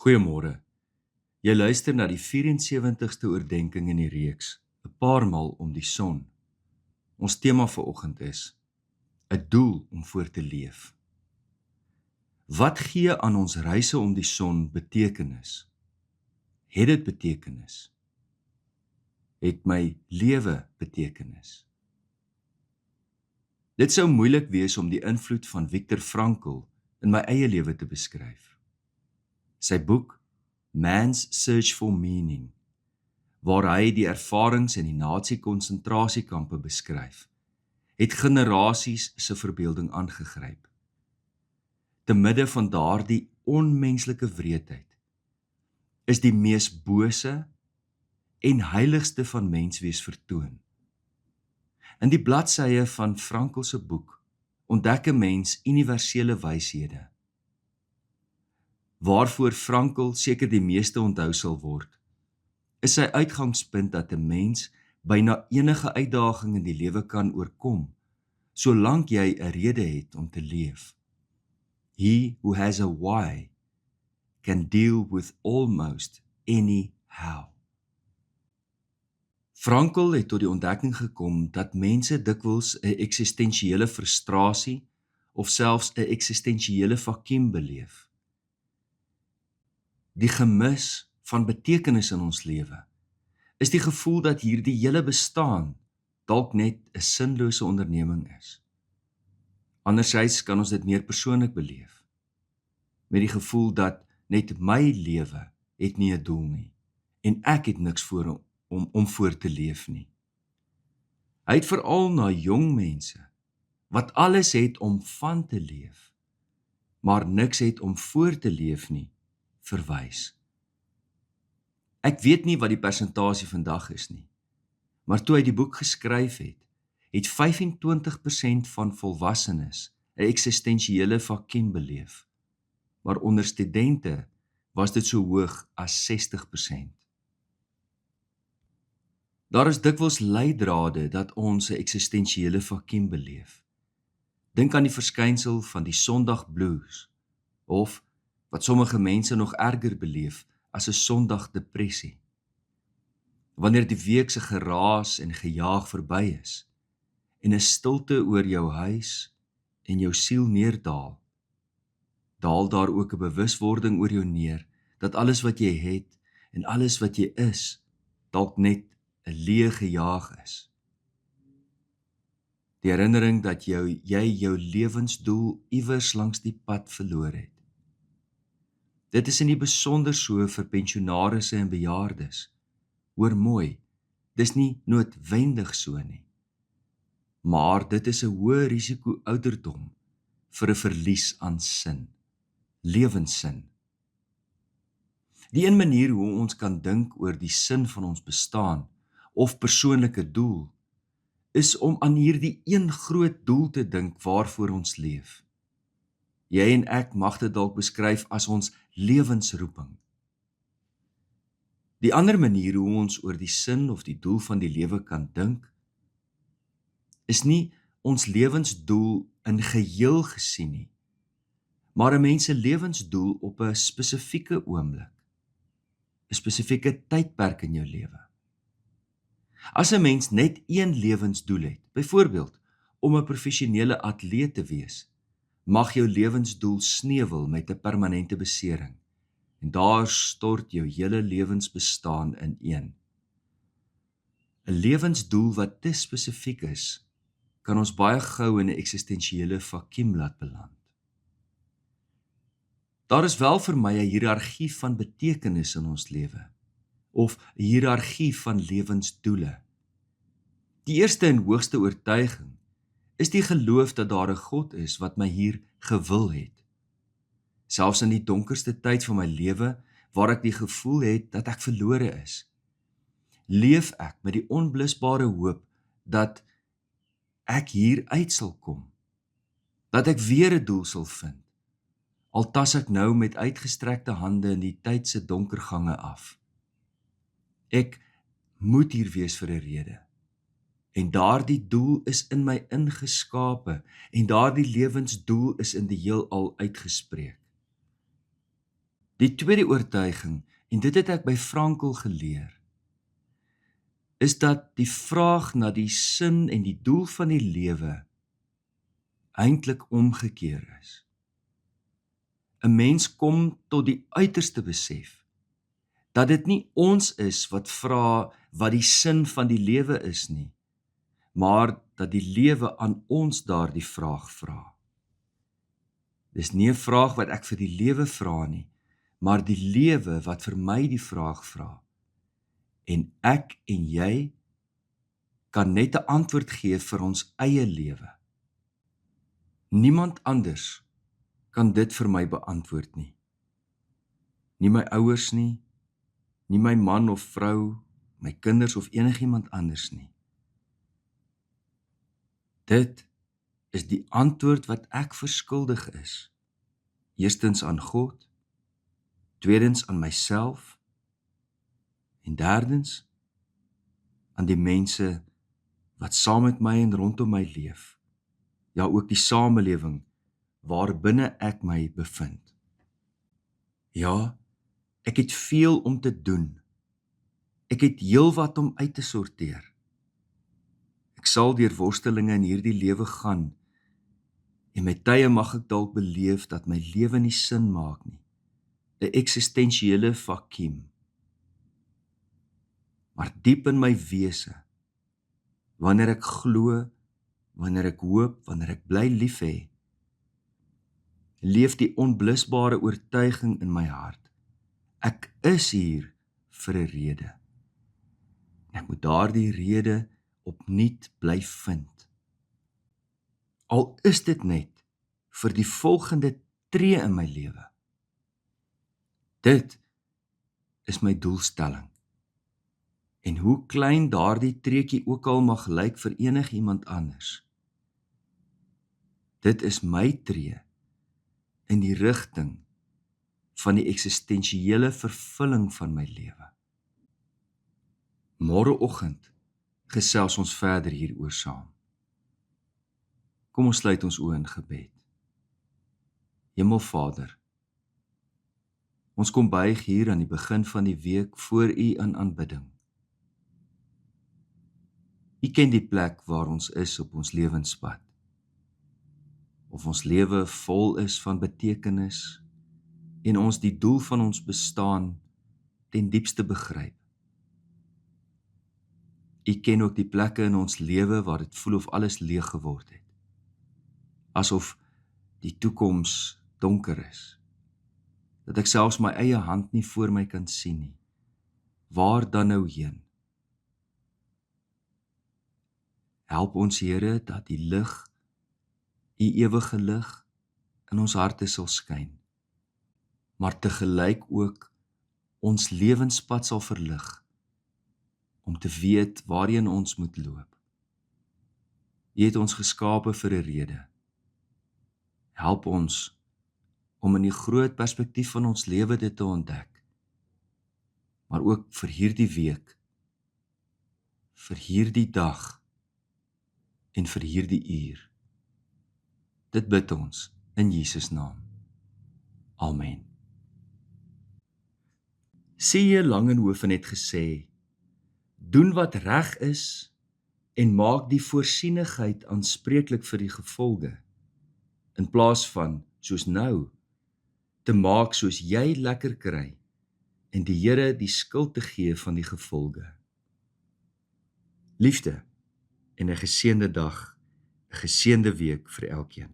Goeiemôre. Jy luister na die 74ste oordeenking in die reeks, 'n paar maal om die son. Ons tema vir oggend is 'n doel om voor te leef. Wat gee aan ons reise om die son betekenis? Het dit betekenis? Het my lewe betekenis? Dit sou moeilik wees om die invloed van Viktor Frankl in my eie lewe te beskryf. Sy boek Man's Search for Meaning, waar hy die ervarings in die nazi-konsentrasiekampe beskryf, het generasies se verbeelding aangegryp. Te midde van daardie onmenslike wreedheid is die mees bose en heiligste van menswees vertoon. In die bladsye van Frankl se boek ontdek 'n mens universele wyshede. Waarvoor Frankl seker die meeste onthou sal word, is sy uitgangspunt dat 'n mens byna enige uitdaging in die lewe kan oorkom, solank jy 'n rede het om te leef. He who has a why can deal with almost any how. Frankl het tot die ontdekking gekom dat mense dikwels 'n eksistensiële frustrasie of selfs 'n eksistensiële vakuum beleef. Die gemis van betekenis in ons lewe is die gevoel dat hierdie hele bestaan dalk net 'n sinlose onderneming is. Andersins kan ons dit meer persoonlik beleef, met die gevoel dat net my lewe het nie 'n doel nie en ek het niks voor om voor te leef nie. Hy het veral na jong mense wat alles het om van te leef, maar niks het om voor te leef nie, verwys. Ek weet nie wat die persentasie vandag is nie, maar toe hy die boek geskryf het 25% van volwassenes 'n eksistensiële vakuum beleef, maar onder studente was dit so hoog as 60%. Daar is dikwels leidrade dat ons 'n eksistensiële vakuum beleef. Dink aan die verskynsel van die Sondag blues, of wat sommige mense nog erger beleef as 'n Sondagdepressie. Wanneer die week se geraas en gejaag verby is en 'n stilte oor jou huis en jou siel neerdaal, daal daar ook 'n bewuswording oor jou neer dat alles wat jy het en alles wat jy is dalk net 'n leë gejaag is. Die herinnering dat jy jou lewensdoel iewers langs die pad verloor het. Dit is in die besonder so vir pensionarisse en bejaardes. Hoor mooi, dis nie noodwendig so nie. Maar dit is 'n hoë risiko ouderdom vir 'n verlies aan sin, lewenssin. Die een manier hoe ons kan dink oor die sin van ons bestaan of persoonlike doel, is om aan hierdie een groot doel te dink waarvoor ons leef. Jy en ek mag dit dalk beskryf as ons lewensroeping. Die ander manier hoe ons oor die sin of die doel van die lewe kan dink, is nie ons lewensdoel in geheel gesien nie, maar 'n mens se lewensdoel op 'n spesifieke oomblik, 'n spesifieke tydperk in jou lewe. As 'n mens net een lewensdoel het, byvoorbeeld om 'n professionele atleet te wees, mag jou lewensdoel sneuwel met 'n permanente besering en daar stort jou hele lewensbestaan ineen. 'n Lewensdoel wat te spesifiek is, kan ons baie gou in 'n eksistensiële vakuum laat beland. Daar is wel vir my 'n hiërargie van betekenis in ons lewe, of 'n hiërargie van lewensdoele. Die eerste en hoogste oortuiging is die geloof dat daar 'n God is wat my hier gewil het. Selfs in die donkerste tyd van my lewe, waar ek die gevoel het dat ek verlore is, leef ek met die onblusbare hoop dat ek hier uit sal kom, dat ek weer 'n doel sal vind, al tas ek nou met uitgestrekte hande in die tyd se donker gange af. Ek moet hier wees vir 'n rede. En daardie doel is in my ingeskape en daardie lewensdoel is in die heelal uitgespreek. Die tweede oortuiging, en dit het ek by Frankl geleer, is dat die vraag na die sin en die doel van die lewe eintlik omgekeer is. 'n Mens kom tot die uiterste besef dat dit nie ons is wat vra wat die sin van die lewe is nie, maar dat die lewe aan ons daardie vraag vra. Dis nie 'n vraag wat ek vir die lewe vra nie, maar die lewe wat vir my die vraag vra. En ek en jy kan net 'n antwoord gee vir ons eie lewe. Niemand anders kan dit vir my beantwoord nie. Nie my ouers nie, nie my man of vrou, my kinders of enigiemand anders nie. Dit is die antwoord wat ek verskuldig is. Eerstens aan God, tweedens aan myself, en derdens aan die mense wat saam met my en rondom my leef. Ja, ook die samelewing waarbinne ek my bevind. Ja, ek het veel om te doen. Ek het heelwat om uit te sorteer. Ek sal deur worstelinge in hierdie lewe gaan, en met tye mag ek dalk beleef dat my lewe nie sin maak nie. 'n eksistensiële vakuum. Maar diep in my wese, wanneer ek glo, wanneer ek hoop, wanneer ek bly lief hê, leef die onblusbare oortuiging in my hart. Ek is hier vir 'n rede. Ek moet daardie rede opnuut bly vind. Al is dit net vir die volgende tree in my lewe. Dit is my doelstelling. En hoe klein daardie treetjie ook al mag lyk vir enigiemand anders. Dit is my tree in die rigting van die eksistensiële vervulling van my lewe. Môreoggend gesels ons verder hieroor saam. Kom ons sluit ons oë in gebed. Hemelvader, ons kom buig hier aan die begin van die week voor U in aanbidding. U ken die plek waar ons is op ons lewenspad. Of ons lewe vol is van betekenis en ons die doel van ons bestaan ten diepste begryp. U ken ook die plekke in ons lewe waar dit voel of alles leeg geword het. Asof die toekoms donker is. Dat ek selfs my eie hand nie voor my kan sien nie. Waar dan nou heen? Help ons, Here, dat die lig, U ewige lig, in ons harte sal skyn, maar tegelyk ook ons lewenspad sal verlig, om te weet waarheen ons moet loop. U het ons geskape vir 'n rede. Help ons om in die groot perspektief van ons lewe dit te ontdek, maar ook vir hierdie week, vir hierdie dag, en vir hierdie uur. Dit bid ons in Jesus naam. Amen. C.J. Langenhoven het gesê, doen wat reg is en maak die voorsienigheid aanspreeklik vir die gevolge, in plaas van, soos nou, te maak soos jy lekker kry en die Here die skuld te gee van die gevolge. Liefde en 'n geseënde dag, 'n geseënde week vir elkeen.